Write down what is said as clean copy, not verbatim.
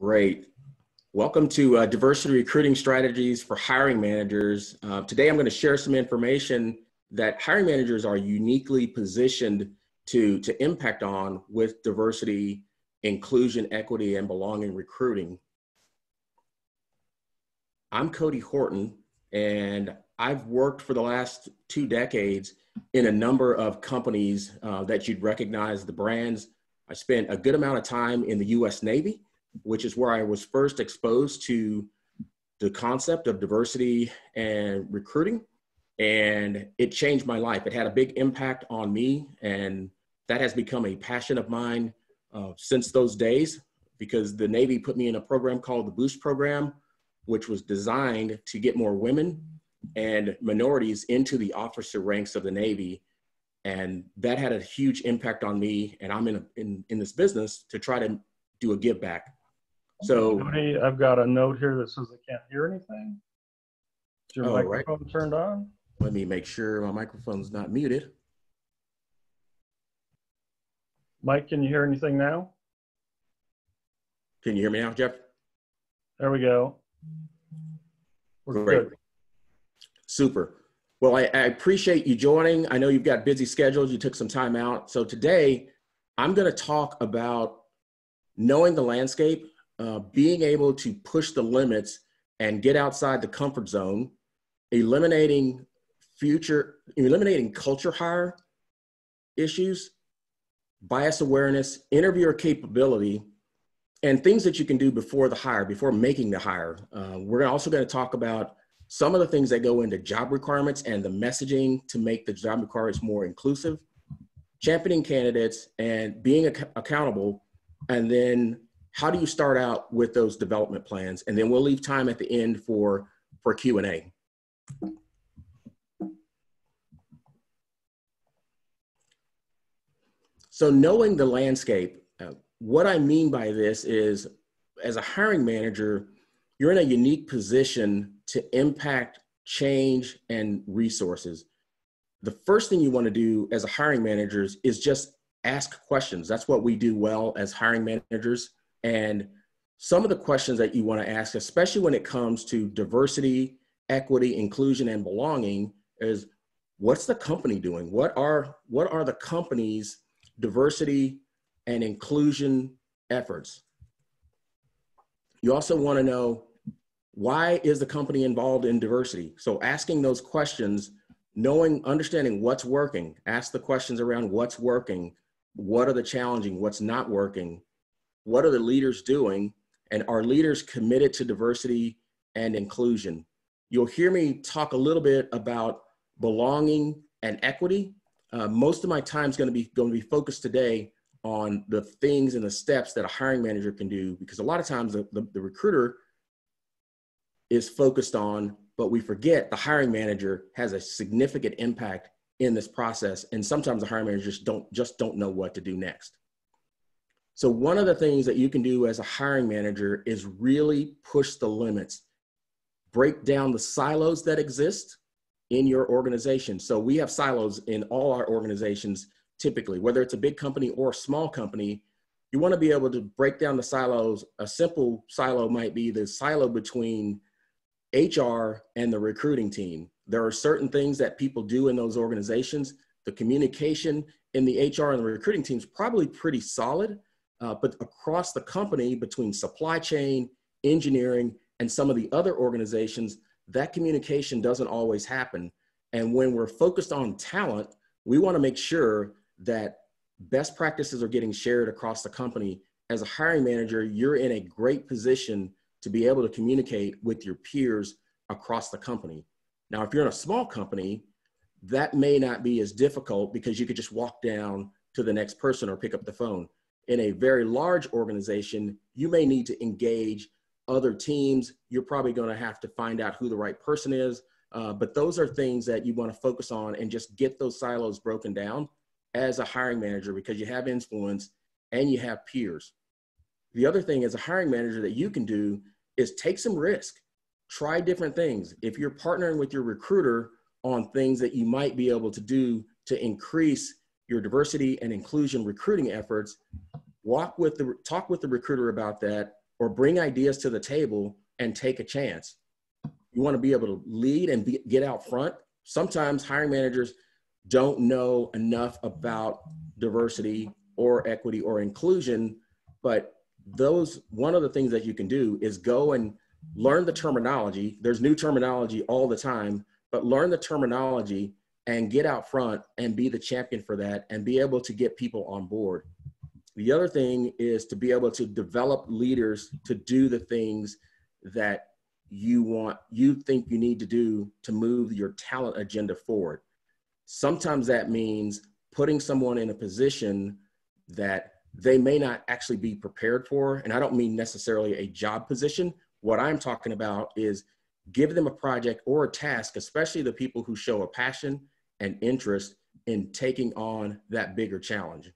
Great. Welcome to Diversity Recruiting Strategies for Hiring Managers. Today I'm going to share some information that hiring managers are uniquely positioned to impact on with diversity, inclusion, equity, and belonging recruiting. I'm Cody Horton, and I've worked for the last 2 decades in a number of companies that you'd recognize the brands. I spent a good amount of time in the U.S. Navy, which is where I was first exposed to the concept of diversity and recruiting. And it changed my life. It had a big impact on me. And that has become a passion of mine since those days, because the Navy put me in a program called the Boost Program, which was designed to get more women and minorities into the officer ranks of the Navy. And that had a huge impact on me. And I'm in this business to try to do a give back. So Cody, I've got a note here that says I can't hear anything. Is your microphone turned on? Let me make sure my microphone's not muted. Mike, can you hear anything now? Can you hear me now, Jeff? There we go. We're Great. good. Super. Well, I appreciate you joining. I know you've got busy schedules. You took some time out. So today I'm going to talk about knowing the landscape, being able to push the limits and get outside the comfort zone, eliminating culture hire issues, bias awareness, interviewer capability, and things that you can do before the hire, before making the hire. We're also going to talk about some of the things that go into job requirements and the messaging to make the job requirements more inclusive, championing candidates and being accountable, and then how do you start out with those development plans? And then we'll leave time at the end for Q&A. So knowing the landscape, what I mean by this is, as a hiring manager, you're in a unique position to impact change and resources. The first thing you want to do as a hiring manager is just ask questions. That's what we do well as hiring managers. And some of the questions that you want to ask, especially when it comes to diversity, equity, inclusion, and belonging, is what's the company doing? What are the company's diversity and inclusion efforts? You also want to know, why is the company involved in diversity? So asking those questions, understanding what's working, ask the questions around what's working, what are the challenging, what's not working, what are the leaders doing, and are leaders committed to diversity and inclusion? You'll hear me talk a little bit about belonging and equity. Most of my time is going to be focused today on the things and the steps that a hiring manager can do, because a lot of times the recruiter is focused on, but we forget the hiring manager has a significant impact in this process. And sometimes the hiring managers just don't know what to do next. So one of the things that you can do as a hiring manager is really push the limits, break down the silos that exist in your organization. So we have silos in all our organizations, typically, whether it's a big company or a small company. You want to be able to break down the silos. A simple silo might be the silo between HR and the recruiting team. There are certain things that people do in those organizations. The communication in the HR and the recruiting team is probably pretty solid, but across the company, between supply chain, engineering, and some of the other organizations, that communication doesn't always happen. And when we're focused on talent, we want to make sure that best practices are getting shared across the company. As a hiring manager, you're in a great position to be able to communicate with your peers across the company. Now, if you're in a small company, that may not be as difficult because you could just walk down to the next person or pick up the phone. In a very large organization, you may need to engage other teams. You're probably going to have to find out who the right person is. But those are things that you want to focus on and just get those silos broken down as a hiring manager, because you have influence and you have peers. The other thing as a hiring manager that you can do is take some risk. Try different things. If you're partnering with your recruiter on things that you might be able to do to increase your diversity and inclusion recruiting efforts, talk with the recruiter about that, or bring ideas to the table and take a chance. You want to be able to lead and get out front. Sometimes hiring managers don't know enough about diversity or equity or inclusion, but one of the things that you can do is go and learn the terminology. There's new terminology all the time, but learn the terminology and get out front and be the champion for that and be able to get people on board. The other thing is to be able to develop leaders to do the things that you think you need to do to move your talent agenda forward. Sometimes that means putting someone in a position that they may not actually be prepared for. And I don't mean necessarily a job position. What I'm talking about is give them a project or a task, especially the people who show a passion and interest in taking on that bigger challenge.